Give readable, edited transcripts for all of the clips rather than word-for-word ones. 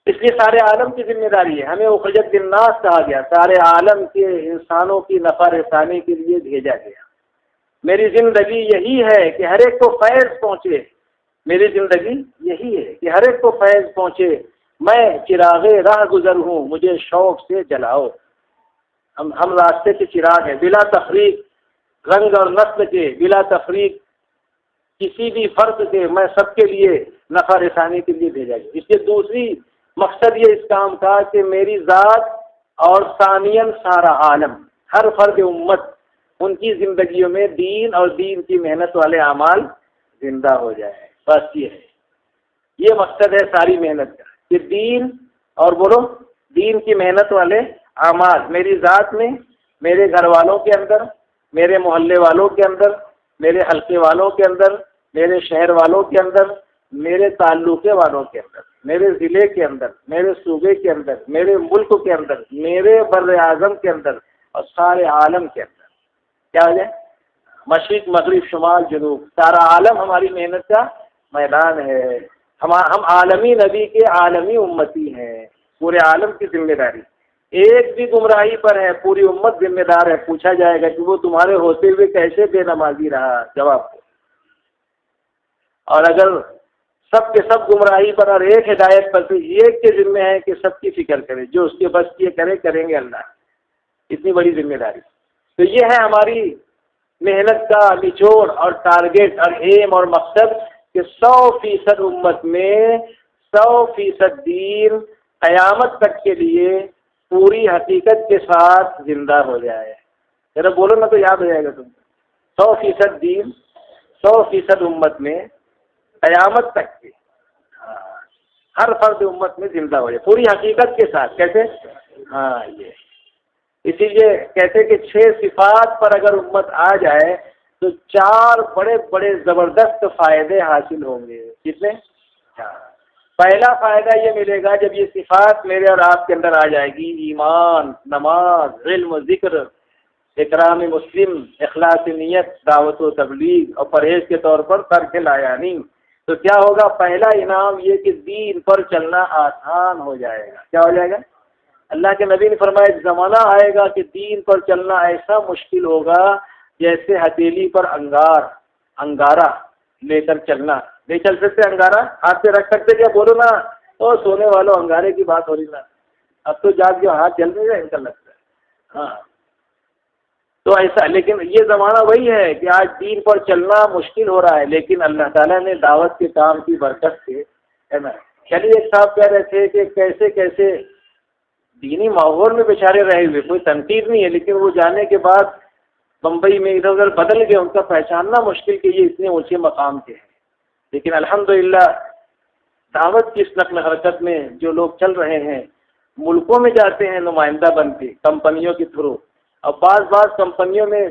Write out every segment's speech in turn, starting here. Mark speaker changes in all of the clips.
Speaker 1: اس لیے سارے عالم کی ذمہ داری ہے. ہمیں اخرجت للناس کہا گیا، سارے عالم کے انسانوں کی نفع رسانی کے لیے بھیجا گیا. میری زندگی یہی ہے کہ ہر ایک کو فیض پہنچے. میری زندگی یہی ہے کہ ہر ایک کو فیض پہنچے. میں چراغ راہ گزر ہوں، مجھے شوق سے جلاؤ. ہم راستے کے چراغ ہیں، بلا تفریق، رنگ اور نسل کے، بلا تفریق کسی بھی فرق کے. میں سب کے لیے نفع رسانی کے لیے بھیجا گیا. اس لیے دوسری مقصد یہ اس کام کا کہ میری ذات اور ثانیاً سارا عالم، ہر فرد امت، ان کی زندگیوں میں دین اور دین کی محنت والے اعمال زندہ ہو جائے. بس یہ ہے، یہ مقصد ہے ساری محنت کا کہ دین اور بولو دین کی محنت والے اعمال میری ذات میں، میرے گھر والوں کے اندر، میرے محلے والوں کے اندر، میرے حلقے والوں کے اندر، میرے شہر والوں کے اندر، میرے تعلقے والوں کے اندر، میرے ضلع کے اندر، میرے صوبے کے اندر، میرے ملک کے اندر، میرے بر اعظم کے اندر اور سارے عالم کے اندر. کیا ہو جائے؟ مشرق مغرب شمال جنوب، سارا عالم ہماری محنت کا میدان ہے. ہم عالمی نبی کے عالمی امتی ہیں. پورے عالم کی ذمہ داری. ایک بھی گمراہی پر ہے، پوری امت ذمہ دار ہے. پوچھا جائے گا کہ وہ تمہارے ہوتے ہوئے کیسے بے نمازی رہا؟ جواب دو. اور اگر سب کے سب گمراہی پر اور ایک ہدایت پر، تو ایک کے ذمہ ہے کہ سب کی فکر کرے، جو اس کے بس کیے کریں گے اللہ. اتنی بڑی ذمہ داری. تو یہ ہے ہماری محنت کا نچوڑ اور ٹارگیٹ اور ایم اور مقصد کہ 100% امت میں 100% دین قیامت تک کے لیے پوری حقیقت کے ساتھ زندہ ہو جائے. ذرا بولو نا تو یاد ہو جائے گا تم کو. 100% دین 100% امت میں قیامت تک کے ہر فرد امت میں زندہ ہو جائے پوری حقیقت کے ساتھ. کیسے؟ یہ اسی لیے کہتے کہ 6 صفات پر اگر امت آ جائے تو 4 بڑے بڑے زبردست فائدے حاصل ہوں گے. کتنے؟ 4. پہلا فائدہ یہ ملے گا جب یہ صفات میرے اور آپ کے اندر آ جائے گی: ایمان، نماز، علم و ذکر، اکرام مسلم، اخلاص نیت، دعوت و تبلیغ اور پرہیز کے طور پر ترک لایانی. تو کیا ہوگا؟ پہلا انعام یہ کہ دین پر چلنا آسان ہو جائے گا. کیا ہو جائے گا؟ اللہ کے نبی نے فرمایا ایک زمانہ آئے گا کہ دین پر چلنا ایسا مشکل ہوگا جیسے ہتھیلی پر انگارہ لے کر چلنا. نہیں چل سکتے انگارہ؟ ہاتھ پہ رکھ سکتے کیا؟ بولو نا. او سونے والوں، انگارے کی بات ہو رہی نا. اب تو جاگ کے ہاتھ چل نہیں رہے، ان کا لگتا ہے. تو ایسا، لیکن یہ زمانہ وہی ہے کہ آج دین پر چلنا مشکل ہو رہا ہے، لیکن اللہ تعالیٰ نے دعوت کے کام کی برکت سے، ہے نا. چلیے ایک صاحب کہہ رہے تھے کہ کیسے کیسے دینی ماحول میں بیچارے رہے ہوئے، کوئی تنقید نہیں ہے، لیکن وہ جانے کے بعد بمبئی میں ادھر ادھر بدل گئے. ان کا پہچاننا مشکل کہ یہ اتنے اونچے مقام کے ہیں. لیکن الحمدللہ دعوت کی اس نقل حرکت میں جو لوگ چل رہے ہیں، ملکوں میں جاتے ہیں نمائندہ بن کے کمپنیوں کے تھرو. اور بعض کمپنیوں میں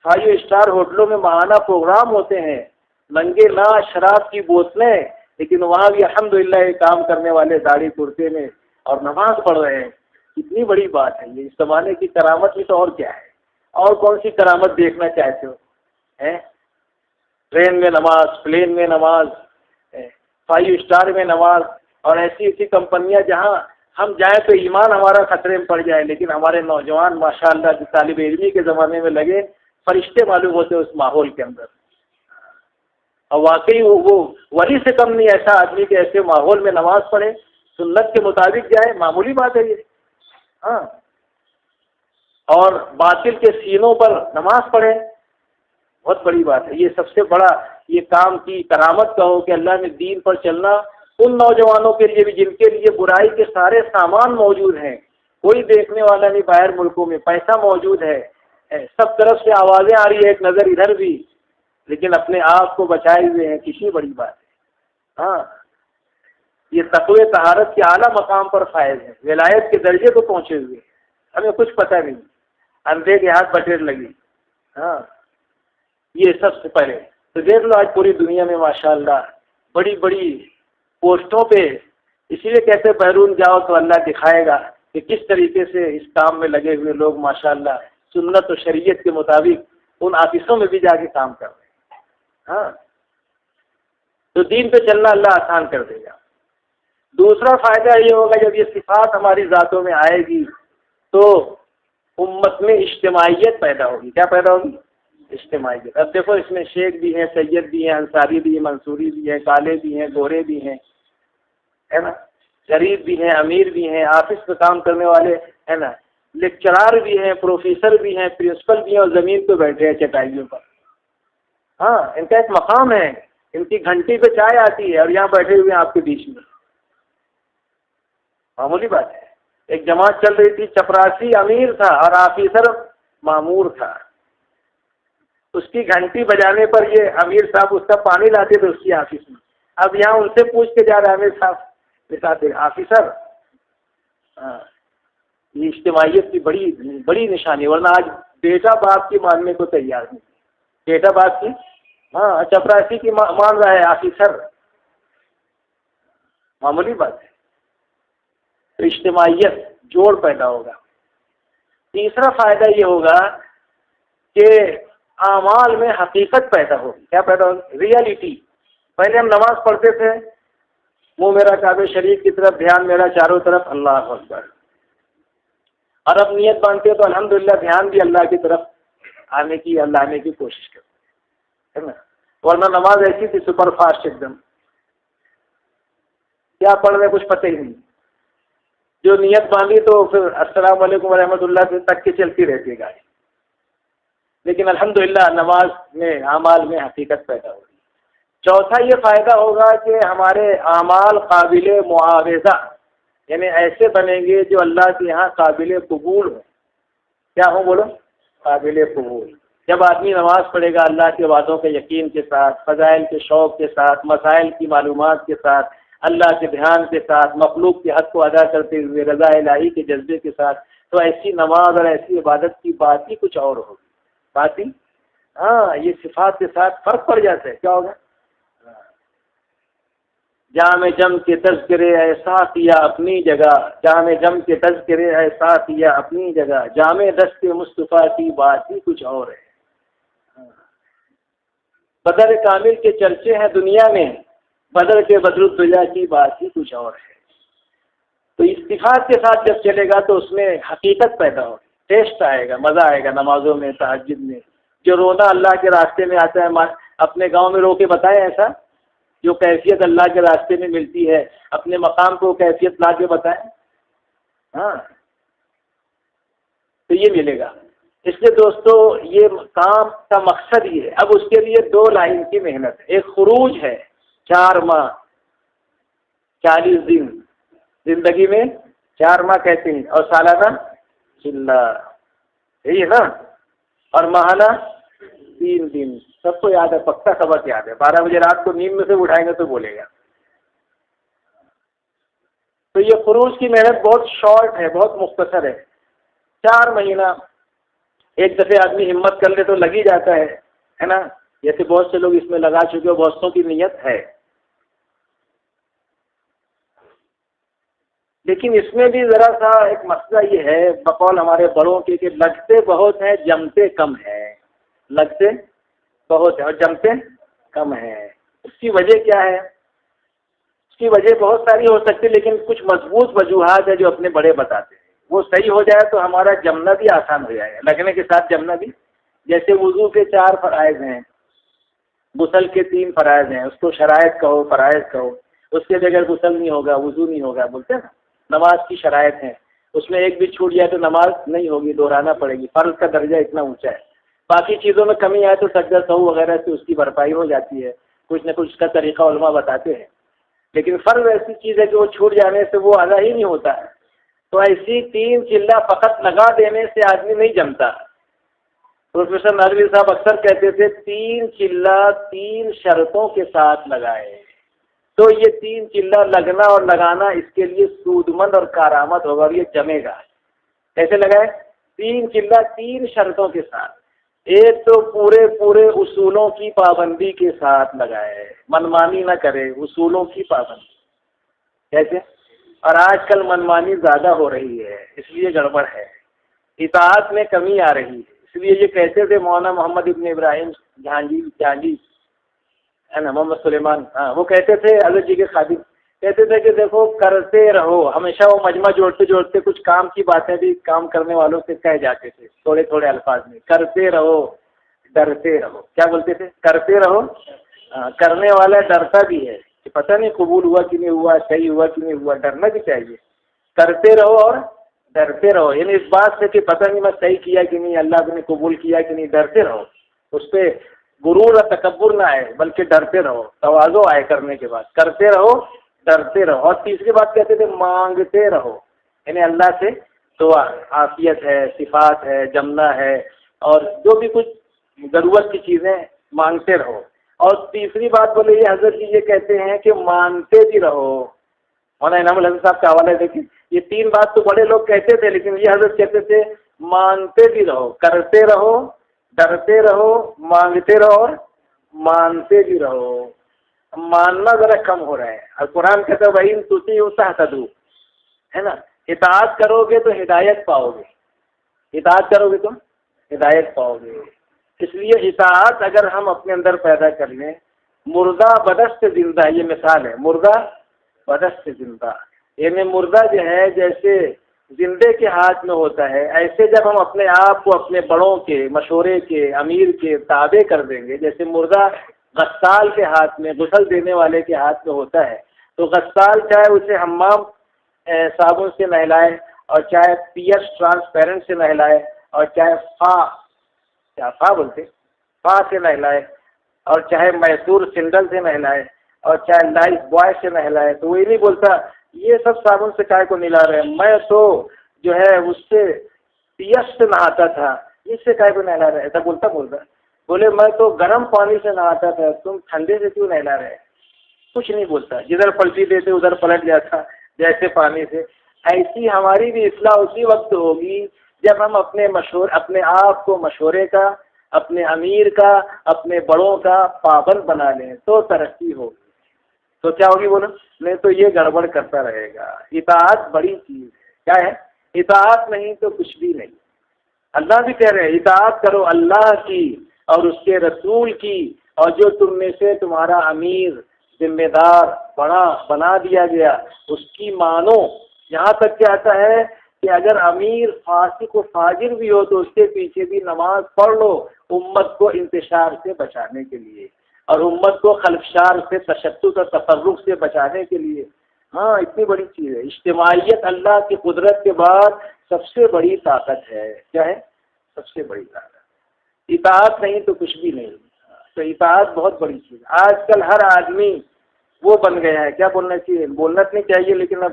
Speaker 1: 5 اسٹار ہوٹلوں میں ماہانہ پروگرام ہوتے ہیں، ننگے ناچ، شراب کی بوتلیں، لیکن وہاں بھی الحمدللہ یہ کام کرنے والے داڑھی کرتے میں اور نماز پڑھ رہے ہیں. کتنی بڑی بات ہے یہ. اس زمانے کی کرامت بھی تو اور کیا ہے؟ اور کون سی کرامت دیکھنا چاہتے ہو؟ ٹرین میں نماز، پلین میں نماز، 5 اسٹار میں نماز، اور ایسی کمپنیاں جہاں ہم جائیں تو ایمان ہمارا خطرے میں پڑ جائے، لیکن ہمارے نوجوان ماشاءاللہ جو طالب علمی کے زمانے میں لگے، فرشتے معلوم ہوتے اس ماحول کے اندر. اور واقعی وہ ولی سے کم نہیں ایسا آدمی کہ ایسے ماحول میں نماز پڑھے، سنت کے مطابق جائے. معمولی بات ہے یہ. اور باطل کے سینوں پر نماز پڑھے، بہت بڑی بات ہے. یہ سب سے بڑا یہ کام کی کرامت کا ہو کہ اللہ نے دین پر چلنا ان نوجوانوں کے لیے بھی جن کے لیے برائی کے سارے سامان موجود ہیں، کوئی دیکھنے والا نہیں باہر ملکوں میں، پیسہ موجود ہے، سب طرف سے آوازیں آ رہی ہے، ایک نظر ادھر بھی، لیکن اپنے آپ کو بچائے ہوئے ہیں. کتنی بڑی بات ہے. یہ تقوی طہارت کے اعلیٰ مقام پر فائز ہے، ولایت کے درجے کو پہنچے ہوئے. ہمیں کچھ پتہ نہیں، اندھے کے ہاتھ بٹیر لگی. یہ سب سے پہلے تو دیکھ لو آج پوری دنیا میں ماشاءاللہ بڑی بڑی پوسٹوں پہ. اسی لیے کہتے بیرون جاؤ تو اللہ دکھائے گا کہ کس طریقے سے اس کام میں لگے ہوئے لوگ ماشاءاللہ سنت و شریعت کے مطابق ان آفسوں میں بھی جا کے کام کر رہے ہیں. تو دین پہ چلنا اللہ آسان کر دے گا. دوسرا فائدہ یہ ہوگا جب یہ صفات ہماری ذاتوں میں آئے گی تو امت میں اجتماعیت پیدا ہوگی. کیا پیدا ہوگی؟ اجتماعیت. اب دیکھو اس میں شیخ بھی ہیں، سید بھی ہیں، انصاری بھی ہیں، منصوری بھی ہیں، کالے بھی ہیں، گورے بھی ہیں، ہے نا، غریب بھی ہیں، امیر بھی ہیں، آفس میں کام کرنے والے، ہے نا، لیکچرار بھی ہیں، پروفیسر بھی ہیں، پرنسپل بھی ہیں، اور زمین پہ بیٹھے ہیں چٹائیوں پر. ہاں، ان کا ایک مقام ہے، ان کی گھنٹی پہ چائے آتی ہے اور یہاں بیٹھے ہوئے ہیں آپ کے بیچ میں. معمولی بات ہے. ایک جماعت چل رہی تھی، چپراسی امیر تھا اور آفیسر مامور تھا. اس کی گھنٹی بجانے پر یہ امیر صاحب اس کا پانی لاتے تھے اس کی آفس میں. اب یہاں ان سے پوچھ کے جا رہا ہے امیر صاحب بتاتے آفیسر. ہاں، یہ اجتماعیت کی بڑی نشانی، ورنہ آج بیٹا باپ کی ماننے کو تیار نہیں. بیٹا باپ کی، ہاں، چپراسی کی مان رہا ہے آفیسر. معمولی بات ہے. تو اجتماعیت، جوڑ پیدا ہوگا. تیسرا فائدہ یہ ہوگا کہ اعمال میں حقیقت پیدا ہوگی. کیا پیدا ہوگی؟ ریئلٹی. پہلے ہم نماز پڑھتے تھے، منہ میرا کعبہ شریف کی طرف، دھیان میرا چاروں طرف، اللہ اکبر. اور اب نیت باندھتے تو الحمدللہ دھیان بھی اللہ کی طرف آنے کی کوشش کرتے، ہے نا. ورنہ نماز ایسی تھی سپر فاسٹ ایک دم، کیا پڑھ رہے کچھ پتہ ہی نہیں. جو نیت باندھی تو پھر السلام علیکم ورحمۃ اللہ سے تک کے چلتی رہتی ہے گاڑی. لیکن الحمدللہ نماز میں اعمال میں حقیقت پیدا ہوگی. چوتھا یہ فائدہ ہوگا کہ ہمارے اعمال قابل معاوضہ، یعنی ایسے بنیں گے جو اللہ کے یہاں قابل قبول ہو. کیا ہو بولو؟ قابل قبول. جب آدمی نماز پڑھے گا اللہ کے وعدوں کے یقین کے ساتھ، فضائل کے شوق کے ساتھ، مسائل کی معلومات کے ساتھ، اللہ کے دھیان کے ساتھ، مخلوق کے حق کو ادا کرتے ہوئے رضا الہی کے جذبے کے ساتھ، تو ایسی نماز اور ایسی عبادت کی بات ہی کچھ اور ہوگی. بات ہی، ہاں، یہ صفات کے ساتھ فرق پڑ جاتا ہے. کیا ہوگا؟ جام جم کے تذکرے ایسا کیا اپنی جگہ، جام جم کے تذکرے ایسا کیا اپنی جگہ، جام دست مصطفیٰ کی بات ہی کچھ اور ہے. بدر کامل کے چرچے ہیں دنیا میں، بدر کے بدرالدجا کی بات ہی کچھ اور ہے. تو استفاد کے ساتھ جب چلے گا تو اس میں حقیقت پیدا ہوگی، ٹیسٹ آئے گا، مزہ آئے گا. نمازوں میں، تہجد میں جو رونا اللہ کے راستے میں آتا ہے، اپنے گاؤں میں رو کے بتائیں ایسا جو کیفیت اللہ کے راستے میں ملتی ہے، اپنے مقام کو کیفیت لا کے بتائیں. ہاں، تو یہ ملے گا. اس لیے دوستو یہ کام کا مقصد یہ ہے. اب اس کے لیے 2 لائن کی محنت ہے. ایک خروج ہے، 4 ماہ 40 دن، زندگی میں 4 ماہ کہتے ہیں، اور سالانہ چلہ، یہی ہے نا، اور ماہانہ 3 دن. سب کو یاد ہے، پکا سبق یاد ہے. 12 بجے رات کو نیند میں سے اٹھائیں گے تو بولے گا. تو یہ خروج کی محنت بہت شارٹ ہے، بہت مختصر ہے. 4 مہینہ ایک دفعہ آدمی ہمت کر لے تو لگ ہی جاتا ہے نا. جیسے بہت سے لوگ اس میں لگا چکے ہو، بہتوں کی نیت ہے. لیکن اس میں بھی ذرا سا ایک مسئلہ یہ ہے بقول ہمارے بڑوں کے کہ لگتے بہت ہیں، جمتے کم ہیں. لگتے بہت ہیں اور جمتے کم ہیں. اس کی وجہ کیا ہے؟ اس کی وجہ بہت ساری ہو سکتی ہے، لیکن کچھ مضبوط وجوہات ہیں جو اپنے بڑے بتاتے ہیں. وہ صحیح ہو جائے تو ہمارا جمنا بھی آسان ہو جائے گا، لگنے کے ساتھ جمنا بھی. جیسے وضو کے 4 فرائض ہیں، غسل کے 3 فرائض ہیں. اس کو شرائط کہو، فرائض کہو. اس کے بغیر غسل نہیں ہوگا، وضو نہیں ہوگا، بولتے ہیں نا. نماز کی شرائط ہیں، اس میں ایک بھی چھوٹ جائے تو نماز نہیں ہوگی، دہرانا پڑے گی. فرض کا درجہ اتنا اونچا ہے. باقی چیزوں میں کمی آئے تو سجدہ سہو وغیرہ سے اس کی بھرپائی ہو جاتی ہے. کچھ نہ کچھ کا طریقہ علماء بتاتے ہیں. لیکن فرض ایسی چیز ہے کہ وہ چھوٹ جانے سے وہ ادا ہی نہیں ہوتا ہے. تو ایسی 3 چلہ فقط لگا دینے سے آدمی نہیں جمتا. پروفیسر ندوی صاحب اکثر کہتے تھے 3 چلہ 3 شرطوں کے ساتھ لگائے تو یہ 3 چلہ لگنا اور لگانا اس کے لیے سودمند اور کارآمد ہوگا اور یہ جمے گا. کیسے لگائے؟ 3 چلہ 3 شرطوں کے ساتھ. ایک تو پورے اصولوں کی پابندی کے ساتھ لگائے، منمانی نہ کرے، اصولوں کی پابندی. کیسے؟ اور آج کل منمانی زیادہ ہو رہی ہے، اس لیے گڑبڑ ہے. اطاعت میں کمی آ رہی ہے. اس لیے یہ کہتے تھے مولانا محمد ابن ابراہیم جہانگیر ہے نا، محمد سلیمان، ہاں، وہ کہتے تھے حضرت جی کے خادم کہتے تھے کہ دیکھو کرتے رہو، ہمیشہ وہ مجمع جوڑتے جوڑتے کچھ کام کی باتیں بھی کام کرنے والوں سے کہہ جاتے تھے تھوڑے تھوڑے الفاظ میں، کرتے رہو ڈرتے رہو، کیا بولتے تھے؟ کرتے رہو، کرنے والا ڈرتا بھی ہے کہ پتہ نہیں قبول ہوا کہ نہیں ہوا، صحیح ہوا کہ نہیں ہوا، ڈرنا بھی چاہیے۔ کرتے رہو اور ڈرتے رہو، یعنی اس بات سے کہ پتہ نہیں میں صحیح کیا کہ نہیں، اللہ نے قبول کیا کہ نہیں، ڈرتے رہو، اس پہ غرور اور تکبر نہ آئے بلکہ ڈرتے رہو، تواضع آئے کرنے کے بعد، کرتے رہو ڈرتے رہو۔ اور تیسری بات کہتے تھے مانگتے رہو، یعنی اللہ سے دعا، عافیت ہے، صفات ہے، جمنا ہے، اور جو بھی کچھ ضرورت کی چیزیں مانگتے رہو۔ اور تیسری بات بولے یہ حضرت جی یہ کہتے ہیں کہ مانتے بھی رہو، مولانا انعام الحسن صاحب کا حوالہ ہے، دیکھیں یہ تین بات تو بڑے لوگ کہتے تھے، لیکن یہ حضرت کہتے تھے مانتے بھی رہو، کرتے رہو، ڈرتے رہو، مانگتے رہو اور مانتے بھی رہو۔ ماننا ذرا کم ہو رہا ہے، اور قرآن کہتا ہے وَإِن تُطِيعُوا تَهْتَدُوا، ہے نا، اطاعت کرو گے تو ہدایت پاؤ گے، اطاعت کرو گے تو ہدایت پاؤ گے۔ اس لیے اطاعت اگر ہم اپنے اندر پیدا کر لیں، مردہ بدست زندہ، یہ مثال ہے، مردہ بدست زندہ، یعنی مردہ جو ہے جیسے زندے کے ہاتھ میں ہوتا ہے، ایسے جب ہم اپنے آپ کو اپنے بڑوں کے، مشورے کے، امیر کے تابع کر دیں گے، جیسے مردہ غسال کے ہاتھ میں، غسل دینے والے کے ہاتھ میں ہوتا ہے، تو غسال چاہے اسے حمام صابن سے نہلائے، اور چاہے پیئرس ٹرانسپیرنٹ سے نہلائے، اور چاہے فا بولتے فا سے نہلائے، اور چاہے میسور سنڈل سے نہلائے، اور چاہے لائف بوائے سے نہلائے، تو وہ یہ نہیں بولتا یہ سب صابن سے کائے کو نلا رہے ہیں، میں تو جو ہے اس سے پیئرس سے نہاتا تھا، اس سے کائے کو نہلا رہے، ایسا بولتا بولے میں تو گرم پانی سے نہاتا تھا، تم ٹھنڈے سے کیوں نہلا رہے؟ کچھ نہیں بولتا، جدھر پلٹی دیتے ادھر پلٹ جاتا جیسے پانی سے۔ ایسی ہماری بھی اصلاح اسی وقت ہوگی جب ہم اپنے آپ کو مشورے کا، اپنے امیر کا، اپنے بڑوں کا پابند بنا لیں تو ترقی ہوگی۔ تو کیا ہوگی بولو؟ نہیں تو یہ گڑبڑ کرتا رہے گا۔ اطاعت بڑی چیز ہے، کیا ہے؟ اطاعت نہیں تو کچھ بھی نہیں۔ اللہ بھی کہہ رہے ہیں اطاعت کرو اللہ کی اور اس کے رسول کی، اور جو تم میں سے تمہارا امیر، ذمہ دار، بڑا بنا دیا گیا اس کی مانو۔ یہاں تک کہ آتا ہے کہ اگر امیر فاسق و فاجر بھی ہو تو اس کے پیچھے بھی نماز پڑھ لو، امت کو انتشار سے بچانے کے لیے، اور امت کو خلفشار سے، تشدد اور تفرق سے بچانے کے لیے۔ ہاں اتنی بڑی چیز ہے اجتماعیت، اللہ کی قدرت کے بعد سب سے بڑی طاقت ہے۔ کیا ہے؟ سب سے بڑی طاقت۔ اطاعت نہیں تو کچھ بھی نہیں، تو اطاعت بہت بڑی چیز۔ آج کل ہر آدمی وہ بن گیا ہے، کیا بولنا چاہیے؟ بولنا نہیں چاہیے، لیکن اب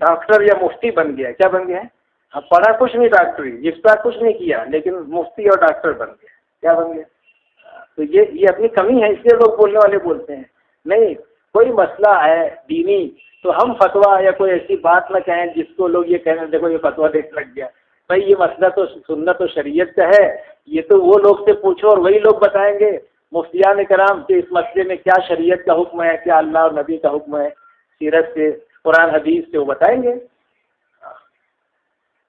Speaker 1: ڈاکٹر یا مفتی بن گیا ہے۔ کیا بن گیا ہے؟ اب پڑھا کچھ نہیں ڈاکٹری، جستا کچھ نہیں کیا، لیکن مفتی اور ڈاکٹر بن گیا۔ کیا بن گیا؟ تو یہ اپنی کمی ہے، اس لیے لوگ بولنے والے بولتے ہیں۔ نہیں، کوئی مسئلہ ہے دینی تو ہم فتویٰ یا کوئی ایسی بات نہ کہیں جس کو لوگ یہ کہنے دیکھو یہ فتویٰ دیکھ لگ گیا۔ بھائی یہ مسئلہ تو سنت و شریعت کا ہے، یہ تو وہ لوگ سے پوچھو اور وہی لوگ بتائیں گے مفتیان کرام کہ اس مسئلے میں کیا شریعت کا حکم ہے، کیا اللہ اور نبی کا حکم ہے، سیرت سے، قرآن حدیث سے وہ بتائیں گے۔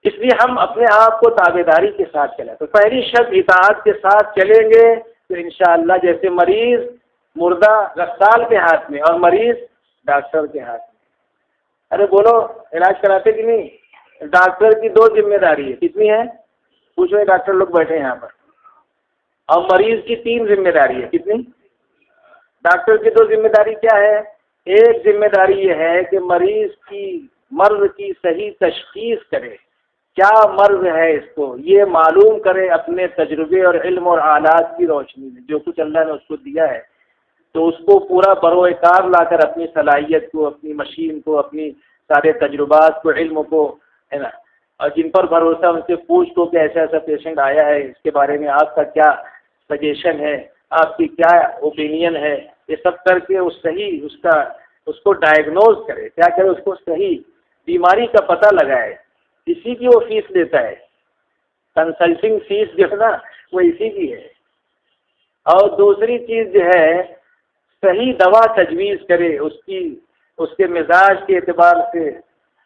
Speaker 1: اس لیے ہم اپنے آپ کو تابع داری کے ساتھ چلیں۔ تو پہلی شرط اطاعت کے ساتھ چلیں گے تو انشاءاللہ جیسے مریض مردہ غسال کے ہاتھ میں اور مریض ڈاکٹر کے ہاتھ میں۔ ارے بولو علاج کراتے کہ نہیں؟ ڈاکٹر کی 2 ذمہ داری ہے، کتنی ہے؟ پوچھو، ڈاکٹر لوگ بیٹھے ہیں یہاں پر، اور مریض کی 3 ذمہ داری ہے، کتنی؟ ڈاکٹر کی 2 ذمہ داری کیا ہے؟ ایک ذمہ داری یہ ہے کہ مریض کی مرض کی صحیح تشخیص کرے، کیا مرض ہے اس کو یہ معلوم کرے اپنے تجربے اور علم اور آلات کی روشنی میں، جو کچھ اللہ نے اس کو دیا ہے تو اس کو پورا بروئے کار لا کر اپنی صلاحیت کو، اپنی مشین کو، اپنی سارے تجربات کو، علم کو، ہے نا، اور جن پر بھروسہ ان سے پوچھ کو کہ ایسا ایسا پیشنٹ آیا ہے، اس کے بارے میں آپ کا کیا سجیشن ہے، آپ کی کیا اوپینین ہے، یہ سب کر کے اس کو ڈائیگنوز کرے، کیا کرے، اس کو صحیح بیماری کا پتہ لگائے۔ اسی کی وہ فیس لیتا ہے، کنسلٹنگ فیس جو ہے نا وہ اسی کی ہے۔ اور دوسری چیز جو ہے صحیح دوا تجویز کرے، اس کے مزاج کے اعتبار سے،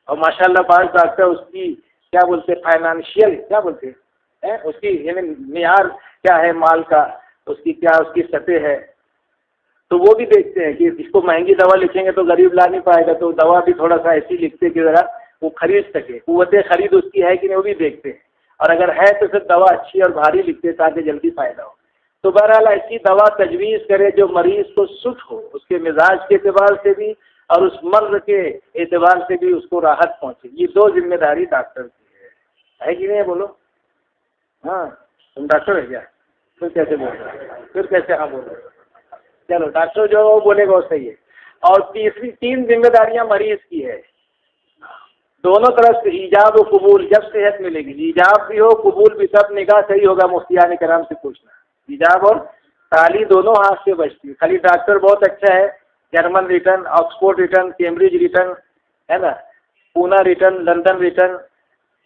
Speaker 1: اور ماشاءاللہ بعض ڈاکٹر اس کی کیا بولتے فائنانشیل کیا بولتے ہیں، اس کی یعنی معیار کیا ہے مال کا، اس کی سطح ہے، تو وہ بھی دیکھتے ہیں کہ اس کو مہنگی دوا لکھیں گے تو غریب لا نہیں پائے گا، تو دوا بھی تھوڑا سا ایسی لکھتے کہ ذرا وہ خرید سکے، قوت خرید اس کی ہے کہ نہیں وہ بھی دیکھتے ہیں، اور اگر ہے تو پھر دوا اچھی اور بھاری لکھتے تاکہ جلدی فائدہ ہو۔ تو بہرحال ایسی دوا تجویز کرے جو مریض کو سوٹ ہو، اس کے مزاج کے اعتبار سے بھی اور اس مرض کے اعتبار سے بھی اس کو راحت پہنچے۔ یہ دو ذمہ داری ڈاکٹر کی ہے کہ نہیں؟ بولو ہاں، تم ڈاکٹر ہے کیا؟ پھر کیسے بول رہے ہو؟ پھر کیسے ہاں بول رہے ہو؟ چلو ڈاکٹر جو وہ بولے گا وہ صحیح ہے۔ اور تین ذمہ داریاں مریض کی ہے، دونوں طرف سے ایجاب و قبول۔ جب صحت ملے گی ایجاب بھی ہو قبول بھی، تب نگاہ صحیح ہوگا۔ مفتیان کرام سے پوچھنا، ایجاب اور تعلی دونوں ہاتھ سے بچتی ہے۔ خالی ڈاکٹر بہت اچھا ہے، German return, Oxford return, Cambridge return ہے نا، پونا ریٹرن، لندن ریٹرن،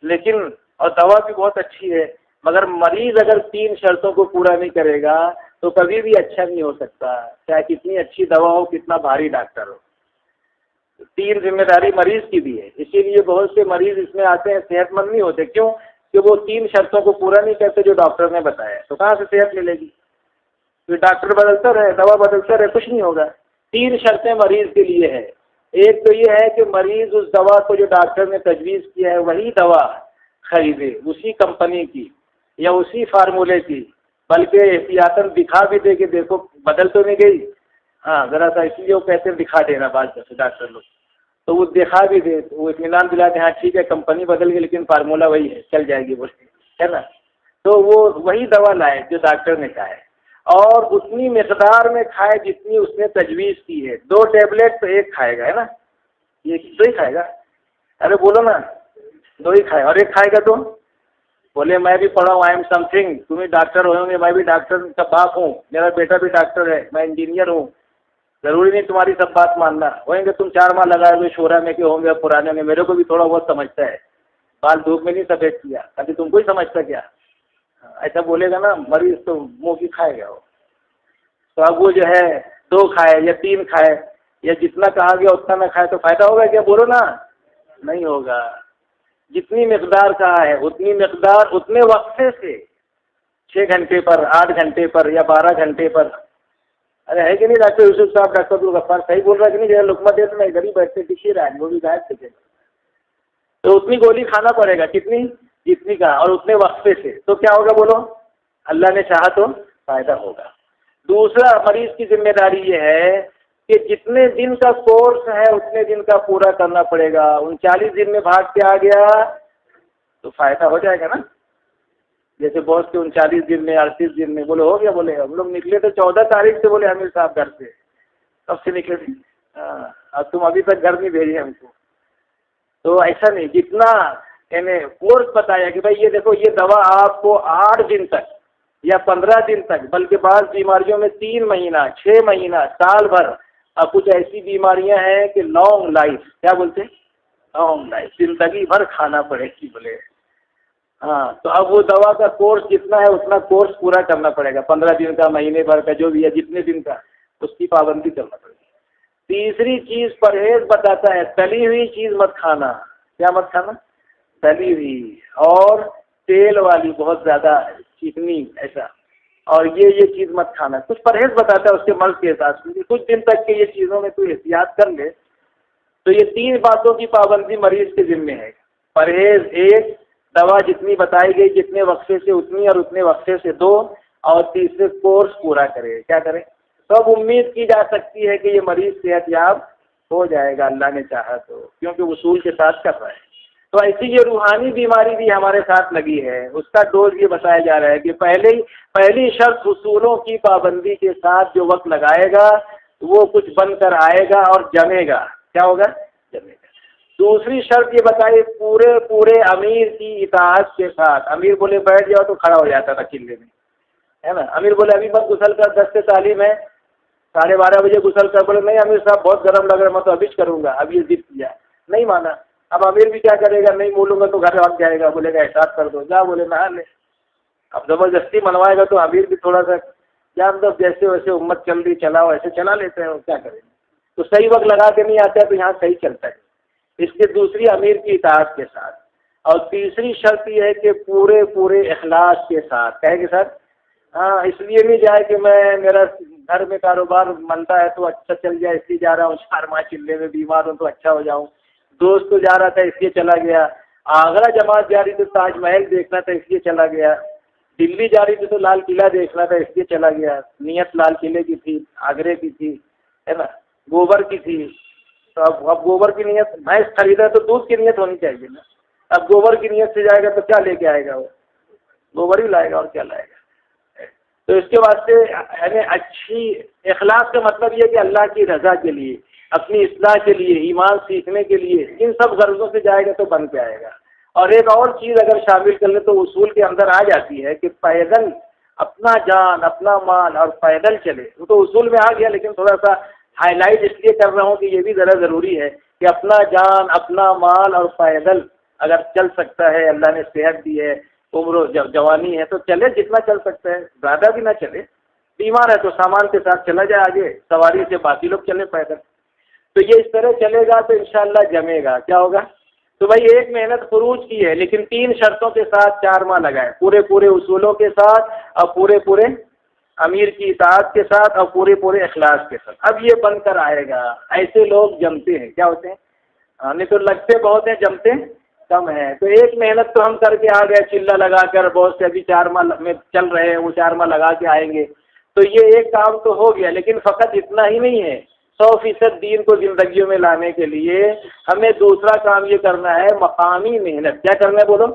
Speaker 1: لیکن اور دوا بھی بہت اچھی ہے، مگر مریض اگر تین شرطوں کو پورا نہیں کرے گا تو کبھی بھی اچھا نہیں ہو سکتا، چاہے کتنی اچھی دوا ہو، کتنا بھاری ڈاکٹر ہو۔ تین ذمہ داری مریض کی بھی ہے، اسی لیے بہت سے مریض اس میں آتے ہیں صحت مند نہیں ہوتے، کیوں کہ وہ تین شرطوں کو پورا نہیں کرتے جو ڈاکٹر نے بتایا۔ تو کہاں سے صحت ملے گی؟ تو ڈاکٹر بدلتا رہے، دوا بدلتا رہے، کچھ نہیں ہوگا۔ تین شرطیں مریض کے لیے ہے۔ ایک تو یہ ہے کہ مریض اس دوا کو جو ڈاکٹر نے تجویز کیا ہے وہی دوا خریدے، اسی کمپنی کی یا اسی فارمولے کی، بلکہ احتیاطاً دکھا بھی دے کہ دیکھو بدل تو نہیں گئی، ہاں ذرا سا، اس لیے وہ کہتے ہیں دکھا دینا بعض جیسے ڈاکٹر لوگ، تو وہ دکھا بھی دے تو وہ اطمینان دلاتے ہیں ہاں ٹھیک ہے کمپنی بدل گئی لیکن فارمولہ وہی ہے، چل جائے گی بولتے ہے نا۔ تو وہ وہی دوا لائے جو ڈاکٹر نے کہا ہے، اور اتنی مقدار میں کھائے جتنی اس نے تجویز کی ہے۔ 2 ٹیبلٹ تو ایک کھائے گا ہے نا، یہ 2 ہی کھائے گا، ارے بولو نا، 2 ہی کھائے، اور ایک کھائے گا تو بولے میں بھی پڑھا ہوں، آئی ایم سم تھنگ، تم بھی ڈاکٹر ہوں گے، میں بھی ڈاکٹر کا باپ ہوں، میرا بیٹا بھی ڈاکٹر ہے، میں انجینئر ہوں، ضروری نہیں تمہاری سب بات ماننا، ہوئیں گے تم 4 ماہ لگائے ہوئے شورا میں کہ ہوں گے پرانے میں، میرے کو بھی تھوڑا بہت سمجھتا ہے، بال دھوپ میں نہیں سفید کیا، ابھی تم کو ہی سمجھتا کیا، ایسا بولے گا نا مریض تو منہ کی کھائے گا وہ۔ تو اب وہ جو ہے 2 کھائے یا 3 کھائے یا جتنا کہا گیا اتنا نہ کھائے تو فائدہ ہوگا کیا؟ بولو نا، نہیں ہوگا۔ جتنی مقدار کہا ہے اتنی مقدار اتنے وقفے سے، 6 گھنٹے پر، 8 گھنٹے پر یا 12 گھنٹے پر، ارے ہے کہ نہیں ڈاکٹر یوسف صاحب؟ ڈاکٹر عبدالغفار صحیح بول رہا ہے کہ نہیں؟ جو لقمہ دے تو میں ادھر ہی بیٹھتے دکھ ہی رہا ہے، وہ بھی غائب تھے، تو اتنی گولی کھانا پڑے گا، کتنی؟ جتنی کہا، اور اتنے وقفے سے، تو کیا ہوگا بولو؟ اللہ نے چاہا تو فائدہ ہوگا۔ دوسرا مریض کی ذمہ داری یہ ہے کہ جتنے دن کا کورس ہے اتنے دن کا پورا کرنا پڑے گا۔ 39 دن میں بھاگ کے آ گیا تو فائدہ ہو جائے گا نا، جیسے بہت سے 39 دن میں، 38 دن میں، بولے ہو گیا، بولے ہم لوگ نکلے تھے 14 تاریخ سے، بولے امیر صاحب گھر سے، کب سے نکلے تھے؟ اب تم ابھی تک گھر نہیں بھیجے ہم کو۔ تو ایسا نہیں، جتنا یعنی کورس بتایا کہ بھائی یہ دیکھو یہ دوا آپ کو 8 دن تک یا 15 دن تک، بلکہ بعض بیماریوں میں 3 مہینہ، 6 مہینہ، سال بھر، اور کچھ ایسی بیماریاں ہیں کہ لانگ لائف، کیا بولتے ہیں؟ لانگ لائف، زندگی بھر کھانا پڑے گی، بولے ہاں۔ تو اب وہ دوا کا کورس جتنا ہے اتنا کورس پورا کرنا پڑے گا، 15 دن کا، مہینے بھر کا، جو بھی ہے جتنے دن کا، اس کی پابندی کرنا پڑے گی۔ تیسری چیز پرہیز بتاتا ہے، تلی ہوئی چیز مت کھانا۔ کیا مت کھانا؟ تلی ہوئی اور تیل والی، بہت زیادہ چکنی ایسا، اور یہ چیز مت کھانا۔ کچھ پرہیز بتاتا ہے اس کے مرض کے حساب سے، کچھ دن تک کے یہ چیزوں میں تو احتیاط کر لے۔ تو یہ 3 باتوں کی پابندی مریض کے ذمے ہے۔ پرہیز 1، دوا جتنی بتائی گئی جتنے وقفے سے اتنی، اور اتنے وقفے سے 2، اور تیسرے کورس پورا کرے۔ کیا کرے؟ سب امید کی جا سکتی ہے کہ یہ مریض صحت یاب ہو جائے گا اللہ نے چاہا تو، کیونکہ اصول کے ساتھ کر رہا ہے۔ تو ایسی یہ روحانی بیماری بھی ہمارے ساتھ لگی ہے، اس کا ڈوز یہ بتایا جا رہا ہے کہ پہلی شرط اصولوں کی پابندی کے ساتھ جو وقت لگائے گا وہ کچھ بن کر آئے گا اور جمے گا۔ کیا ہوگا؟ جمے گا۔ دوسری شرط یہ بتائی پورے امیر کی اطاعت کے ساتھ۔ امیر بولے بیٹھ جاؤ تو کھڑا ہو جاتا تھا قلعے میں، ہے نا۔ امیر بولے ابھی مت غسل کر، 10 سے تعلیم ہے، 12:30 بجے غسل کر، بولے نہیں امیر صاحب بہت گرم لگ رہا ہے میں تو ابھی کروں گا، اب یہ ضد کیا، نہیں مانا۔ اب امیر بھی کیا کرے گا؟ نہیں بولوں گا تو گھر بھاگ جائے گا، بولے گا احساس کر دو، جا بولے نہا لے۔ اب زبردستی منوائے گا تو امیر بھی تھوڑا سا کیا مطلب جیسے ویسے امت چل رہی چلاؤ، ایسے چلا لیتے ہیں، کیا کریں گے؟ تو صحیح وقت لگا کے نہیں آتا ہے تو یہاں صحیح چلتا ہے، اس لیے دوسری امیر کی اطاعت کے ساتھ۔ اور تیسری شرط یہ ہے کہ پورے اخلاص کے ساتھ، کہے کہ سر ہاں اس لیے نہیں جائے کہ میرا گھر میں کاروبار منتا ہے تو اچھا چل جائے اس لیے جا رہا ہوں، 4 ماہ چلے میں بیمار ہوں تو اچھا ہو جاؤں، دوست تو جا رہا تھا اس لیے چلا گیا، آگرہ جماعت جا رہی تھی تاج محل دیکھنا تھا اس لیے چلا گیا، دلی جا رہی تھی تو لال قلعہ دیکھنا تھا اس لیے چلا گیا، نیت لال قلعے کی تھی، آگرے کی تھی، ہے نا، گوبر کی تھی، تو اب گوبر کی نیت، بھینس خریدا تو دودھ کی نیت ہونی چاہیے نا، اب گوبر کی نیت سے جائے گا تو کیا لے کے آئے گا، وہ گوبر ہی لائے گا اور کیا لائے گا۔ تو اس کے واسطے یعنی اچھی اخلاص کا مطلب یہ کہ اللہ کی رضا کے لیے، اپنی اصلاح کے لیے، ایمان سیکھنے کے لیے، ان سب غرضوں سے جائے گا تو بن کے آئے گا۔ اور ایک اور چیز اگر شامل کر لے تو اصول کے اندر آ جاتی ہے کہ پیدل اپنا جان اپنا مال اور پیدل چلے، وہ تو اصول میں آ گیا لیکن تھوڑا سا ہائی لائٹ اس لیے کر رہا ہوں کہ یہ بھی ذرا ضروری ہے کہ اپنا جان اپنا مال اور پیدل اگر چل سکتا ہے، اللہ نے صحت دی ہے، عمر و جوانی ہے تو چلے جتنا چل سکتا ہے، زیادہ بھی نہ چلے، بیمار ہے تو سامان کے ساتھ چلا جائے آگے، سواری سے باقی لوگ چلے پیدل، تو یہ اس طرح چلے گا تو انشاءاللہ جمے گا۔ کیا ہوگا؟ تو بھائی ایک محنت خروج کی ہے لیکن 3 شرطوں کے ساتھ 4 ماہ لگائے، پورے اصولوں کے ساتھ اور پورے امیر کی اطاعت کے ساتھ اور پورے اخلاص کے ساتھ، اب یہ بن کر آئے گا۔ ایسے لوگ جمتے ہیں، کیا ہوتے ہیں؟ نہیں تو لگتے بہت ہیں، جمتے کم ہیں۔ تو ایک محنت تو ہم کر کے آ گئے چلہ لگا کر، بہت سے ابھی 4 ماہ میں چل رہے ہیں، وہ 4 ماہ لگا کے آئیں گے، تو یہ ایک کام تو ہو گیا، لیکن فقط اتنا ہی نہیں ہے، 100% دین کو زندگیوں میں لانے کے لیے ہمیں دوسرا کام یہ کرنا ہے، مقامی محنت۔ کیا کرنا ہے بولو؟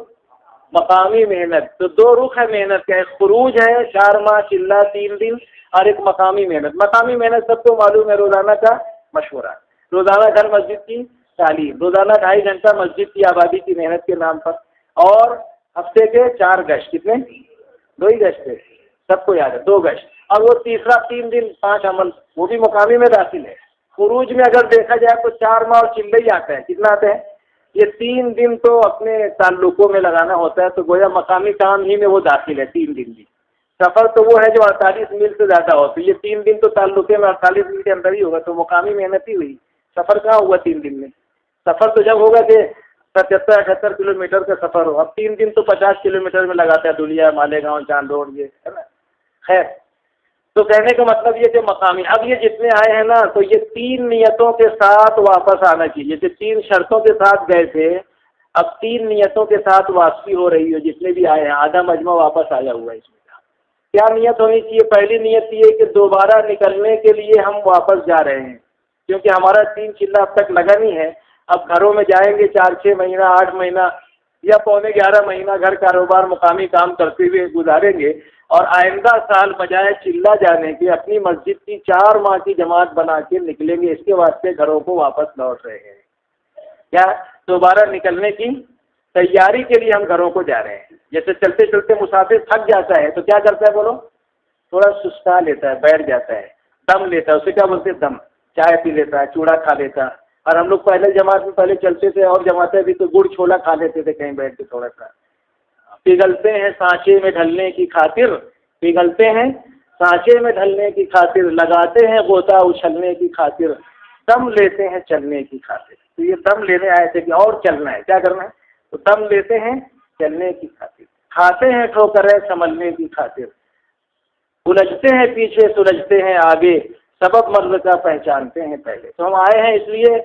Speaker 1: مقامی محنت۔ تو 2 رخ ہے محنت کا، ایک خروج ہے 4 ماہ چلہ 3 دن، اور ایک مقامی محنت۔ مقامی محنت سب کو معلوم ہے، روزانہ کا مشورہ، روزانہ گھر مسجد کی تعلیم، روزانہ 2.5 گھنٹہ مسجد کی آبادی کی محنت کے نام پر، اور ہفتے کے 4 گشت، کتنے؟ 2 ہی گشت ہے، سب کو یاد ہے 2 گشت، اور وہ تیسرا 3 دن 5 عمل، وہ بھی مقامی میں داخل ہے۔ خروج میں اگر دیکھا جائے تو 4 ماہ اور چلے ہی آتا ہے، کتنا آتا ہے؟ یہ 3 دن تو اپنے تعلقوں میں لگانا ہوتا ہے، تو گویا مقامی کام ہی میں وہ داخل ہے 3 دن بھی۔ سفر تو وہ ہے جو 48 میل سے زیادہ ہو، تو یہ 3 دن تو تعلقے میں 48 میل کے اندر ہی ہوگا، تو مقامی محنت ہی ہوئی۔ سفر کہاں ہوا 3 دن میں؟ سفر تو جب ہوگا کہ 77-78 کلومیٹر کا سفر ہو، اب 3 دن تو 50 کلومیٹر میں لگاتا ہے، دھولیا، مالیگاؤں، چاندوڑ، یہ ہے نا، خیر۔ تو کہنے کا مطلب یہ کہ مقامی، اب یہ جتنے آئے ہیں نا تو یہ 3 نیتوں کے ساتھ واپس آنا چاہیے، جیسے 3 شرطوں کے ساتھ گئے تھے، اب 3 نیتوں کے ساتھ واپسی ہو رہی ہے، جتنے بھی آئے ہیں آدھا مجمع واپس آیا ہوا ہے اس میں۔ کیا نیت ہونی چاہیے؟ پہلی نیت یہ کہ دوبارہ نکلنے کے لیے ہم واپس جا رہے ہیں، کیونکہ ہمارا 3 چلہ اب تک لگا نہیں ہے، اب گھروں میں جائیں گے 4-6 مہینہ 8 مہینہ یا 11.25 مہینہ گھر کاروبار مقامی کام کرتے ہوئے گزاریں گے، اور آئندہ سال بجائے چلہ جانے کے اپنی مسجد کی 4 ماہ کی جماعت بنا کے نکلیں گے، اس کے واسطے گھروں کو واپس لوٹ رہے ہیں۔ کیا دوبارہ نکلنے کی تیاری کے لیے ہم گھروں کو جا رہے ہیں۔ جیسے چلتے چلتے مسافر تھک جاتا ہے تو کیا کرتا ہے بولو؟ تھوڑا سستا لیتا ہے، بیٹھ جاتا ہے، دم لیتا ہے، اسے کیا بولتے ہیں؟ دم، چائے پی لیتا ہے، چوڑا کھا لیتا ہے، اور ہم لوگ پہلے جماعت میں پہلے چلتے تھے اور جماعتیں بھی تو گڑ چھولا کھا لیتے تھے کہیں بیٹھ کے، تھوڑا سا پگھلتے ہیں سانچے میں ڈھلنے کی خاطر، پگھلتے ہیں سانچے میں ڈھلنے کی خاطر، لگاتے ہیں غوطہ اچھلنے کی خاطر، دم لیتے ہیں چلنے کی خاطر۔ تو یہ دم لینے آئے تھے کہ اور چلنا ہے، کیا کرنا ہے؟ تو دم لیتے ہیں چلنے کی خاطر، کھاتے ہیں ٹھوکریں سنبھلنے کی خاطر، الجھتے ہیں پیچھے سلجھتے ہیں آگے، سبب مرض کا پہچانتے ہیں پہلے۔ تو ہم آئے ہیں اس لیے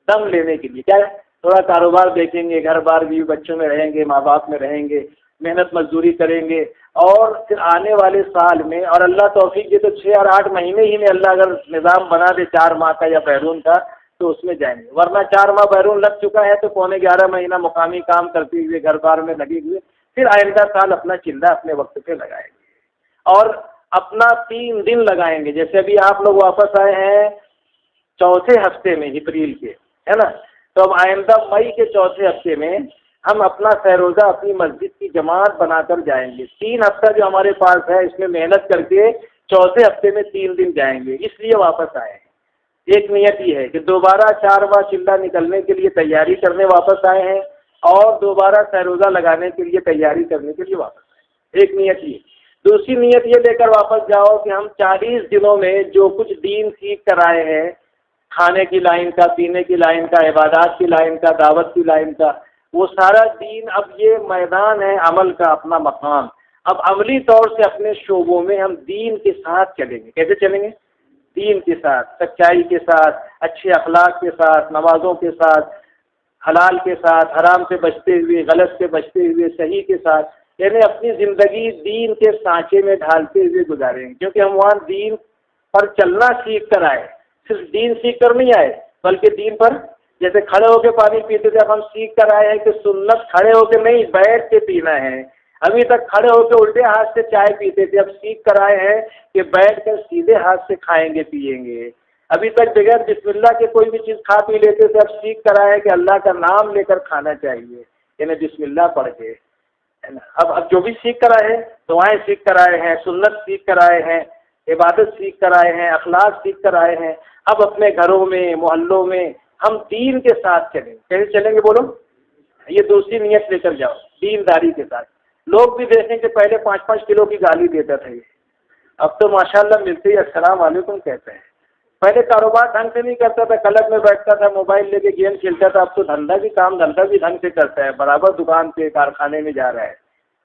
Speaker 1: دم لینے کے لیے، کیا ہے؟ تھوڑا کاروبار دیکھیں گے، گھر بار بھی بچوں میں رہیں گے، ماں باپ میں رہیں گے، محنت مزدوری کریں گے، اور پھر آنے والے سال میں، اور اللہ توفیق دے تو 6 اور 8 مہینے ہی میں اللہ اگر نظام بنا دے 4 ماہ کا یا بیرون کا تو اس میں جائیں گے، ورنہ 4 ماہ بیرون لگ چکا ہے تو 11.25 مہینہ مقامی کام کرتے ہوئے گھر بار میں لگے ہوئے، پھر آئندہ سال اپنا چلہ اپنے وقت پہ لگائیں گے، اور اپنا 3 دن لگائیں گے۔ جیسے ابھی آپ لوگ واپس آئے ہیں 4تھے ہفتے میں اپریل کے، ہے نا، تو اب آئندہ مئی کے 4تھے ہفتے میں ہم اپنا سہروزہ اپنی مسجد کی جماعت بنا کر جائیں گے۔ 3 ہفتہ جو ہمارے پاس ہے اس میں محنت کر کے 4تھے ہفتے میں 3 دن جائیں گے، اس لیے واپس آئے ہیں۔ ایک نیت یہ ہے کہ دوبارہ 4 ماہ چلہ نکلنے کے لیے تیاری کرنے واپس آئے ہیں، اور دوبارہ سہروزہ لگانے کے لیے تیاری کرنے کے لیے واپس آئے، ایک نیت یہ۔ دوسری نیت یہ لے کر واپس جاؤ کہ ہم 40 دنوں میں جو کچھ دین سیکھ کر آئے ہیں، کھانے کی لائن کا، پینے کی لائن کا، عبادات کی لائن کا، دعوت کی لائن کا، وہ سارا دین اب یہ میدان ہے عمل کا، اپنا مقام، اب عملی طور سے اپنے شعبوں میں ہم دین کے ساتھ چلیں گے. کیسے چلیں گے؟ دین کے ساتھ، سچائی کے ساتھ، اچھے اخلاق کے ساتھ، نمازوں کے ساتھ، حلال کے ساتھ، حرام سے بچتے ہوئے، غلط سے بچتے ہوئے، صحیح کے ساتھ، یعنی اپنی زندگی دین کے سانچے میں ڈھالتے ہوئے گزاریں گے. کیونکہ ہم وہاں دین پر چلنا سیکھ کر آئے، صرف دین سیکھ کر نہیں آئے بلکہ دین پر، جیسے کھڑے ہو کے پانی پیتے تھے، اب ہم سیکھ کر آئے ہیں کہ سنت کھڑے ہو کے نہیں بیٹھ کے پینا ہے. ابھی تک کھڑے ہو کے الٹے ہاتھ سے چائے پیتے تھے، اب سیکھ کر آئے ہیں کہ بیٹھ کر سیدھے ہاتھ سے کھائیں گے پیئیں گے. ابھی تک بغیر بسم اللہ کے کوئی بھی چیز کھا پی لیتے تھے، اب سیکھ کر آئے کہ اللہ کا نام لے کر کھانا چاہیے، یعنی بسم اللہ پڑھ کے. اب جو بھی سیکھ کر آئے ہیں، دعائیں سیکھ کر آئے ہیں، سنت سیکھ کر آئے ہیں، عبادت سیکھ کر آئے ہیں، اخلاق سیکھ کر آئے ہیں. اب اپنے گھروں میں، محلوں میں ہم دین کے ساتھ چلیں. کیسے چلیں گے بولو؟ یہ دوسری نیت لے کر جاؤ، دینداری کے ساتھ. لوگ بھی دیکھیں کہ پہلے 5-5 کلو کی گالی دیتا تھا یہ، اب تو ماشاءاللہ ملتے ہی السلام علیکم کہتے ہیں. پہلے کاروبار ڈھنگ سے نہیں کرتا تھا، کلب میں بیٹھتا تھا، موبائل لے کے گیم کھیلتا تھا. اب تو دھندا بھی ڈھنگ سے کرتا ہے، برابر دکان پہ کارخانے میں جا رہا ہے.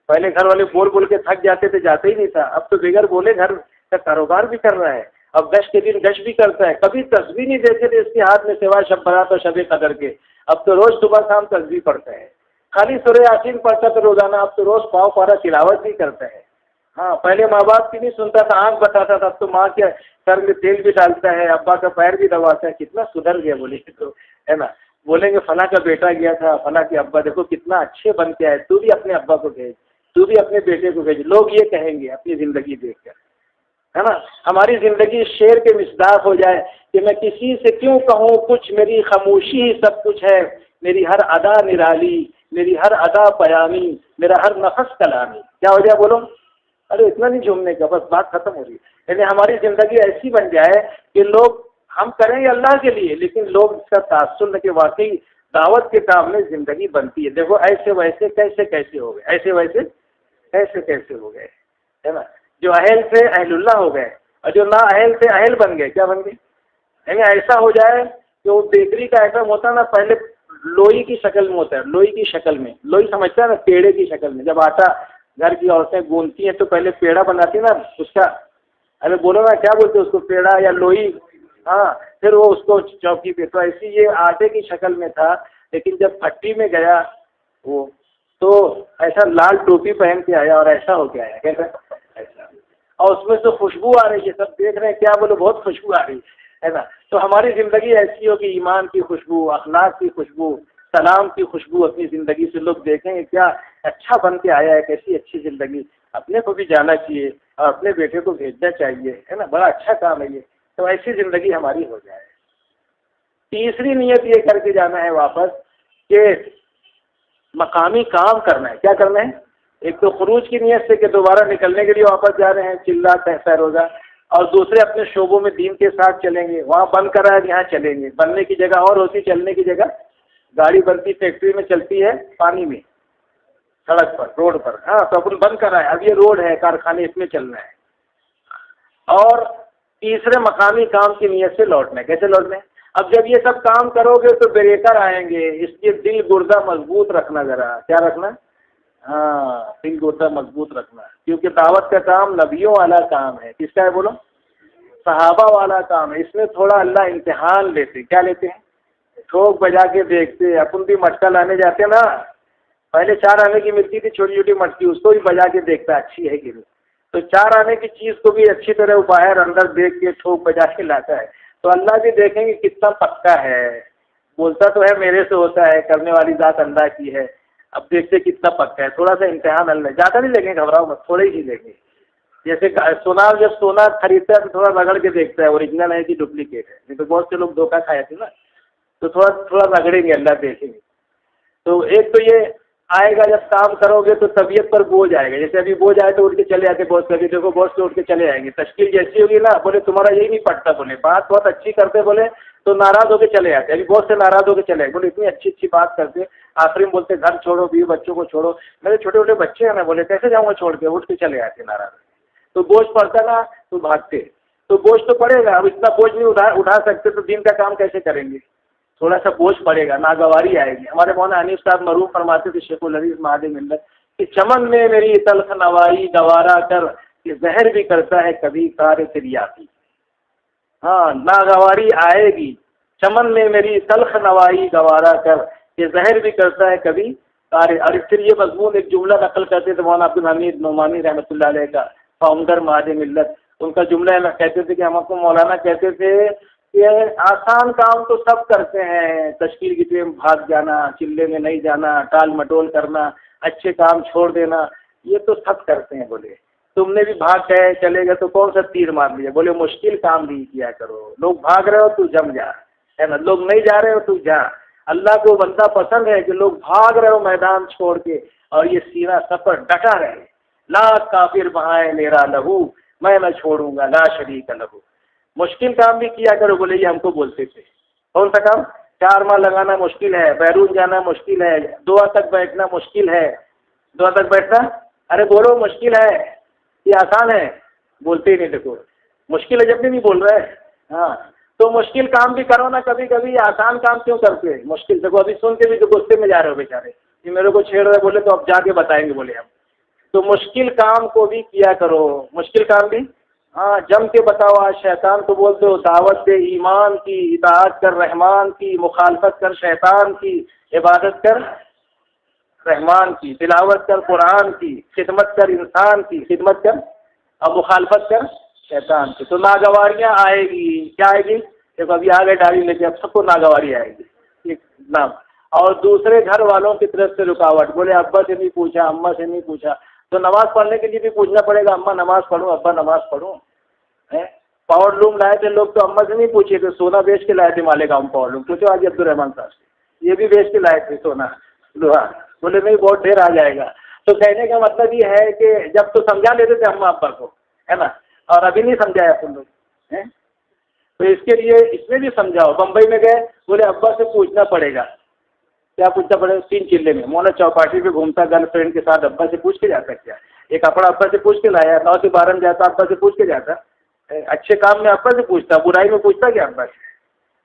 Speaker 1: پہلے گھر والے بول کے تھک جاتے تھے، جاتے ہی نہیں تھا. اب تو بغیر بولے گھر کا کاروبار بھی کر رہا ہے. اب گش کے دن گش بھی کرتا ہے. کبھی تسبیح نہیں دیکھتے تھے اس کے ہاتھ میں سوائے شب برات اور شب قدر کے، اب تو روز صبح شام تسبیح پڑھتا ہے. خالی سورہ یاسین پڑھتا تھا روزانہ، اب تو روز پاؤ پارا تلاوت بھی کرتا ہے. ہاں پہلے ماں باپ کی نہیں سنتا تھا، آنکھ بتاتا تھا، اب تو ماں کے سر میں تیل بھی ڈالتا ہے، ابا کا پیر بھی دباتا ہے. کتنا سدھر گیا بولے تو، ہے نا. بولیں گے فلاں کا بیٹا گیا تھا، فلاں کے ابا دیکھو کتنا اچھے بن کے آئے، تو بھی اپنے ابا کو بھیج، تو بھی اپنے بیٹے کو بھیج. لوگ یہ کہیں گے اپنی زندگی دیکھ کر، ہے نا. ہماری زندگی شعر کے مصداق ہو جائے کہ میں کسی سے کیوں کہوں کچھ، میری خاموشی ہی سب کچھ ہے، میری ہر ادا نرالی، میری ہر ادا پیامی، میرا ہر نفس کلامی. کیا ہو جائے بولو؟ ارے اتنا نہیں جھومنے کا، بس بات ختم ہو رہی ہے. یعنی ہماری زندگی ایسی بن جائے کہ لوگ، ہم کریں گے اللہ کے لیے لیکن لوگ اس کا تاثر نہ کہ واقعی دعوت کے کام میں زندگی بنتی ہے. دیکھو ایسے ویسے کیسے ہو گئے، ایسے ویسے کیسے ہو گئے، ہے نا. جو اہل تھے اہل اللہ ہو گئے، اور جو نا اہل تھے اہل بن گئے. کیا بن گئے؟ یعنی ایسا ہو جائے کہ وہ بیکری کا آئٹم ہوتا نا، پہلے لوئی کی شکل میں ہوتا ہے، لوئی کی شکل میں، لوئی سمجھتا ہے نا، پیڑے کی شکل میں. جب آٹا گھر کی عورتیں گوندتی ہیں تو پہلے پیڑا بناتی نا اس کا، ارے بولو نا کیا بولتے اس کو، پیڑا یا لوئی. ہاں پھر وہ اس کو چوکی پہ، تو ایسی یہ آٹے کی شکل میں تھا. لیکن جب پھٹی میں گیا وہ تو ایسا لال ٹوپی پہن کے آیا اور ایسا ہو کے آیا. کیسا؟ ایسا. اور اس میں سے خوشبو آ رہی ہے، سب دیکھ رہے ہیں، کیا بولو بہت خوشبو آ رہی ہے نا. تو ہماری زندگی ایسی ہو کہ ایمان کی خوشبو، اخلاق کی خوشبو، سلام کی خوشبو اپنی زندگی سے لوگ دیکھیں گے کیا اچھا بن کے آیا ہے، کیسی اچھی زندگی. اپنے کو بھی جانا چاہیے اور اپنے بیٹے کو بھیجنا چاہیے، ہے نا. بڑا اچھا کام ہے یہ. تو ایسی زندگی ہماری ہو جائے. تیسری نیت یہ کر کے جانا ہے واپس کہ مقامی کام کرنا ہے. کیا کرنا ہے؟ ایک تو خروج کی نیت سے کہ دوبارہ نکلنے کے لیے واپس جا رہے ہیں، چلا تہسا روزہ. اور دوسرے اپنے شعبوں میں دین کے ساتھ چلیں گے. وہاں بند کر رہا ہے یہاں چلیں گے. بننے کی جگہ اور ہوتی، چلنے کی جگہ، گاڑی بنتی فیکٹری میں چلتی ہے پانی میں، سڑک پر، روڈ پر. ہاں تو اپن بند کر رہا ہے، اب یہ روڈ ہے، کارخانے، اس میں چلنا ہے. اور تیسرے مقامی کام کی نیت سے لوٹنا ہے. کیسے لوٹنا ہے؟ اب جب یہ سب کام کرو گے تو بریکر آئیں گے، اس لیے دل گردہ مضبوط رکھنا. ذرا کیا رکھنا؟ ہاں دل گردہ مضبوط رکھنا. کیونکہ دعوت کا کام نبیوں والا کام ہے. کس کا ہے بولو؟ صحابہ والا کام ہے. اس میں تھوڑا اللہ امتحان لیتے. کیا لیتے ہیں؟ ٹھوک بجا کے دیکھتے. اپن بھی مٹکا لانے جاتے نا، پہلے 4 آنے کی ملتی تھی چھوٹی چھوٹی مٹکی، اس کو بھی بجا کے دیکھتا اچھی ہے کہ نہیں. تو 4 آنے کی چیز کو بھی اچھی طرح باہر اندر دیکھ کے ٹھوک بجا کے لاتا ہے. تو اللہ بھی دیکھیں گے کتنا پکا ہے. بولتا تو ہے میرے سے ہوتا ہے، کرنے والی ذات اللہ کی ہے. اب دیکھتے کتنا پکا ہے. تھوڑا سا امتحان اللہ، زیادہ نہیں لیں گے، گھبراؤ مت، تھوڑے ہی لیں گے. جیسے سونا، جب سونا خریدتا ہے تو تھوڑا رگڑ کے دیکھتا ہے اوریجنل ہے کہ ڈپلیکیٹ ہے. نہیں تو بہت سے لوگ دھوکہ کھائے تھے نا، تو تھوڑا رگڑیں گے، اللہ دیکھیں گے. تو ایک تو یہ آئے گا جب کام کرو گے تو طبیعت پر بوجھ آئے گا. جیسے ابھی بوجھ آئے تو اٹھ کے چلے آتے بوجھ، کبھی دیکھو بوجھ سے اٹھ کے چلے آئیں گے. تشکیل جیسی ہوگی نا، بولے تمہارا یہی نہیں پڑتا، بولے بات بہت اچھی کرتے، بولے تو ناراض ہو کے چلے آتے. ابھی بہت سے ناراض ہو کے چلے آئے، بولے اتنی اچھی بات کرتے، آخری میں بولتے گھر چھوڑو، بیوی بچوں کو چھوڑو. میرے چھوٹے چھوٹے بچے ہیں نا، بولے کیسے جاؤں گا چھوڑ کے، اٹھ کے چلے آتے ناراض. تو بوجھ پڑتا نا تو بھاگتے. تو بوجھ تو پڑے گا. اب اتنا بوجھ نہیں اٹھا سکتے تو دین کا کام کیسے کریں گے؟ تھوڑا سا بوجھ پڑے گا، ناگواری آئے گی. ہمارے مولانا حنیف صاحب مرحوم فرماتے تھے، شیخ الحدیث مہاد ملت، کہ چمن میں میری تلخ نوائی گوارا کر، کہ زہر بھی کرتا ہے کبھی کار تریاقی۔ ہاں ناگواری آئے گی، چمن میں میری تلخ نوائی گوارا کر، کہ زہر بھی کرتا ہے کبھی کار۔ اور پھر یہ مضمون ایک جملہ نقل کرتے تھے مولانا عبدالحمید نعمانی رحمۃ اللہ علیہ کا، فاؤنڈر معاد ملت، ان کا جملہ ہے، کہتے تھے کہ ہم کو مولانا کہتے تھے کہ آسان کام تو سب کرتے ہیں، تشکیل کی ٹیم بھاگ جانا، چلے میں نہیں جانا، ٹال مٹول کرنا، اچھے کام چھوڑ دینا، یہ تو سب کرتے ہیں۔ بولے تم نے بھی بھاگ گئے چلے گئے تو کون سا تیر مار لیا؟ بولے مشکل کام بھی کیا کرو، لوگ بھاگ رہے ہو تو جم جا، ہے نا، لوگ نہیں جا رہے ہو تو جا۔ اللہ کو بندہ پسند ہے کہ لوگ بھاگ رہے ہو میدان چھوڑ کے، اور یہ سینہ سفر ڈٹا رہے، لا کافر بہائے میرا لہو، میں نہ چھوڑوں گا لا شریک لہو۔ مشکل کام بھی کیا کرو، بولے یہ ہم کو بولتے تھے۔ کون سا کام؟ 4 ماہ لگانا مشکل ہے، بیرون جانا مشکل ہے، دعا تک بیٹھنا مشکل ہے۔ دعا تک بیٹھنا، ارے بولو مشکل ہے، یہ آسان ہے، بولتے ہی نہیں۔ دیکھو مشکل ہے جب بھی نہیں بول رہے۔ ہاں تو مشکل کام بھی کرو نا کبھی کبھی، آسان کام کیوں کرتے ہیں؟ مشکل دیکھو ابھی سن کے بھی تو غصے میں جا رہے ہو بیچارے، یہ میرے کو چھیڑ رہے، بولے تو اب جا کے بتائیں گے، بولے ہم تو مشکل کام کو بھی کیا کرو، مشکل کام بھی۔ ہاں جم کے بتاؤ، آج شیطان کو بولتے ہو دعوت دے ایمان کی، اطاعت کر رحمان کی، مخالفت کر شیطان کی، عبادت کر رحمان کی، تلاوت کر قرآن کی، خدمت کر انسان کی، خدمت کر اور مخالفت کر شیطان کی۔ تو ناگواریاں آئے گی، کیا آئے گی؟ دیکھو ابھی آگے ڈالی لے کے اب سب کو ناگواری آئے گی نام، اور دوسرے گھر والوں کی طرف سے رکاوٹ، بولے ابا سے نہیں پوچھا، اماں سے نہیں پوچھا، تو نماز پڑھنے کے لیے بھی پوچھنا پڑے گا، اماں نماز پڑھوں، ابا نماز پڑھوں۔ پاور لوم لائے تھے لوگ تو اماں سے نہیں پوچھے تھے، سونا بیچ کے لائے تھے مالیگاؤں پاور لوم، پوچھو آج عبدالرحمان صاحب سے، یہ بھی بیچ کے لائے تھے سونا لوہا، بولے نہیں بہت ڈھیر آ جائے گا۔ تو کہنے کا مطلب یہ ہے کہ جب تو سمجھا لیتے تھے اماں ابا کو، ہے نا، اور ابھی نہیں سمجھایا تم لوگ، تو اس کے لیے اس میں بھی سمجھاؤ۔ بمبئی میں گئے، بولے ابا سے پوچھنا پڑے گا، کیا پوچھنا پڑے گا؟ 3 چلے میں مونا چوپاٹی پہ گھومتا گرل فرینڈ کے ساتھ، ابا سے پوچھ کے جاتا کیا؟ ایک کپڑا ابا سے پوچھ کے لایا، 9 سے 12 میں جاتا ابا سے پوچھ کے جاتا، اچھے کام میں ابا سے پوچھتا، برائی میں پوچھتا کیا ابا سے؟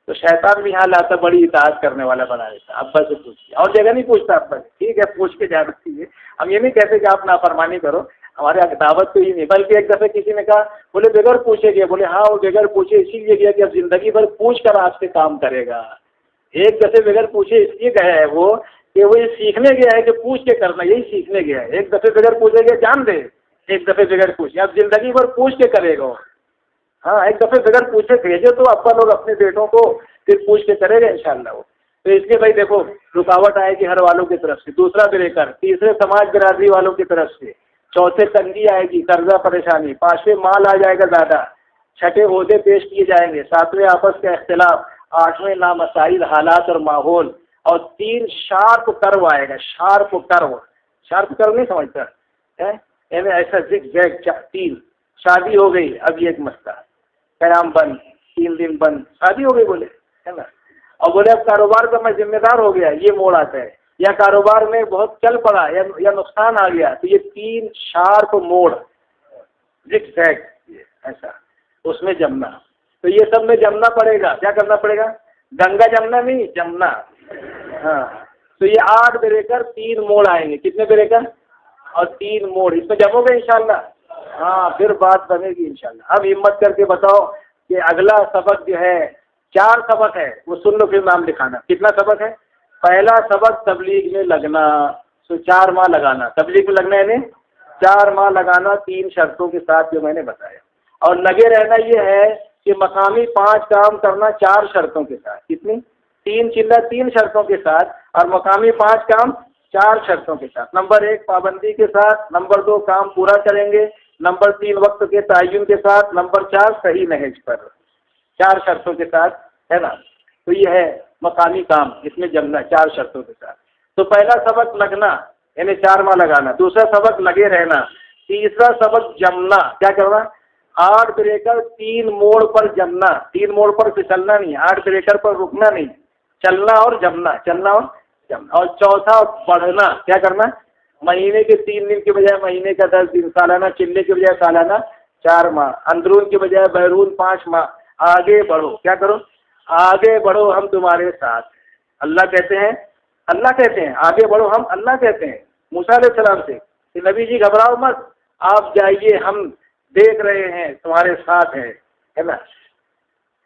Speaker 1: تو شیطان بھی یہاں لاتا، بڑی اطاعت کرنے والا بنا دیتا، ابا سے پوچھ کے، اور جگہ نہیں پوچھتا ابا سے، ٹھیک ہے پوچھ کے جانا چاہیے۔ ہم یہ نہیں کہتے کہ آپ نافرمانی کرو، ہمارے دعوت تو یہ نہیں، بلکہ ایک دفعہ کسی نے کہا، بولے بغیر پوچھے گیا، بولے ہاں وہ بغیر پوچھے اسی لیے گیا کہ اب زندگی بھر پوچھ کر آپ سے کام کرے گا۔ ایک دفعہ بغیر پوچھے اس لیے گیا ہے وہ کہ وہ یہ سیکھنے گیا ہے کہ پوچھ کے کرنا، یہی سیکھنے گیا ہے۔ ایک دفعہ بغیر پوچھے گیا، جان دے، ایک دفعہ بغیر پوچھے، اب زندگی بھر پوچھ کے کرے گا۔ ہاں ایک دفعہ بغیر پوچھے بھیجے تو ابا لوگ اپنے بیٹوں کو پھر پوچھ کے کرے گا انشاءاللہ وہ۔ تو اس لیے بھائی دیکھو رکاوٹ آئے گی ہر والوں کی طرف سے، دوسرا بریکر، تیسرے سماج برادری والوں کی طرف سے، چوتھے تنگی آئے گی، قرضہ پریشانی، 5ویں مال آ جائے گا زیادہ، 6 عہدے پیش کیے جائیں گے، 7ویں آپس کا اختلاف، 8ویں نامسائل حالات اور ماحول، اور 3 شارپ کرو آئے گا، شارپ کرو نہیں سمجھتا یعنی ایسا زگ زیگ 3 شادی ہو گئی، اب یہ ایک مسئلہ، قیام بند، 3 دن بند، شادی ہو گئی بولے، ہے نا، اور بولے اب کاروبار کا میں ذمہ دار ہو گیا، یہ موڑ آتا ہے، یا کاروبار میں بہت چل پڑا یا نقصان آ گیا، تو یہ 3 شارپ موڑ زگ زیگ ایسا اس میں جمنا، تو یہ سب میں جمنا پڑے گا۔ کیا کرنا پڑے گا؟ گنگا جمنا نہیں، جمنا۔ ہاں تو یہ 8 بریکر 3 موڑ آئیں گے، کتنے بریکر اور 3 موڑ، اس میں جمو گے انشاءاللہ؟ ہاں پھر بات بنے گی انشاءاللہ۔ اب ہمت کر کے بتاؤ کہ اگلا سبق جو ہے 4 سبق ہے، وہ سن لو پھر نام لکھانا۔ کتنا سبق ہے؟ پہلا سبق تبلیغ میں لگنا، تو 4 ماہ لگانا، تبلیغ میں لگنا یعنی 4 ماہ لگانا 3 شرطوں کے ساتھ جو میں نے بتایا، اور لگے رہنا یہ ہے کہ مقامی 5 کام کرنا 4 شرطوں کے ساتھ۔ کتنی؟ 3 چلہ 3 شرطوں کے ساتھ، اور مقامی 5 کام 4 شرطوں کے ساتھ۔ نمبر 1 پابندی کے ساتھ، نمبر 2 کام پورا کریں گے، نمبر 3 وقت کے تعین کے ساتھ، نمبر 4 صحیح نہج پر، 4 شرطوں کے ساتھ، ہے نا۔ تو یہ ہے مقامی کام، اس میں جمنا 4 شرطوں کے ساتھ۔ تو پہلا سبق لگنا یعنی 4 ماہ لگانا، دوسرا سبق لگے رہنا، تیسرا سبق جمنا۔ کیا کرنا؟ 8 بریکر 3 موڑ پر جمنا، 3 موڑ پر پھسلنا نہیں، 8 بریکر پر رکنا نہیں، چلنا اور جمنا، چلنا اور جمنا۔ اور چوتھا بڑھنا، کیا کرنا؟ مہینے کے 3 دن کے بجائے مہینے کا 10 دن، سالانہ چلے کے بجائے سالانہ 4 ماہ، اندرون کے بجائے بیرون 5 ماہ، آگے بڑھو۔ کیا کرو؟ آگے بڑھو ہم تمہارے ساتھ۔ اللہ کہتے ہیں آگے بڑھو ہم، اللہ کہتے ہیں موسیٰ علیہ السلام سے کہ نبی جی گھبراؤ مت، آپ جائیے، ہم دیکھ رہے ہیں تمہارے ساتھ ہے نا،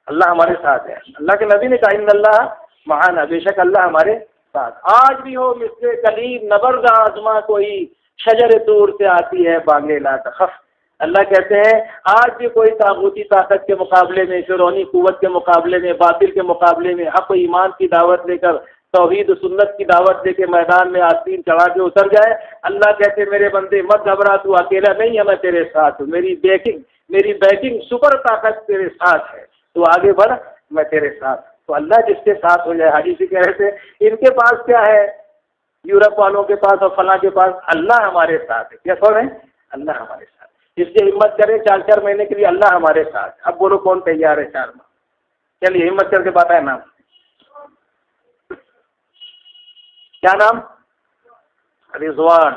Speaker 1: اللہ ہمارے ساتھ ہے۔ اللہ کے نبی نے کہا ان اللہ معنا، بے شک اللہ ہمارے ساتھ۔ آج بھی ہو مثل کلیم نبرد آزما کوئی، شجر طور سے آتی ہے بانگے لا تخف۔ اللہ کہتے ہیں آج بھی کوئی طاغوتی طاقت کے مقابلے میں، فرعونی قوت کے مقابلے میں، باطل کے مقابلے میں حق و ایمان کی دعوت لے کر، توحید و سنت کی دعوت دے کے میدان میں آستین چڑھا کے اتر جائے، اللہ کہتے میرے بندے مت گھبرا، تو اکیلا نہیں ہے، میں تیرے ساتھ ہوں، میری بیکنگ سپر طاقت تیرے ساتھ ہے، تو آگے بڑھ، میں تیرے ساتھ۔ تو اللہ جس کے ساتھ ہو جائے، حاجی سے کہہ رہے تھے ان کے پاس کیا ہے، یورپ والوں کے پاس اور فلاں کے پاس، اللہ ہمارے ساتھ ہے۔ کیا کون ہے؟ اللہ ہمارے ساتھ۔ جس سے ہمت کرے 4 مہینے کے لیے، اللہ ہمارے ساتھ۔ اب بولو کون تیار ہے 4 ماہ؟ چلیے ہمت کر کے بتائیں نام، کیا نام؟ رضوان۔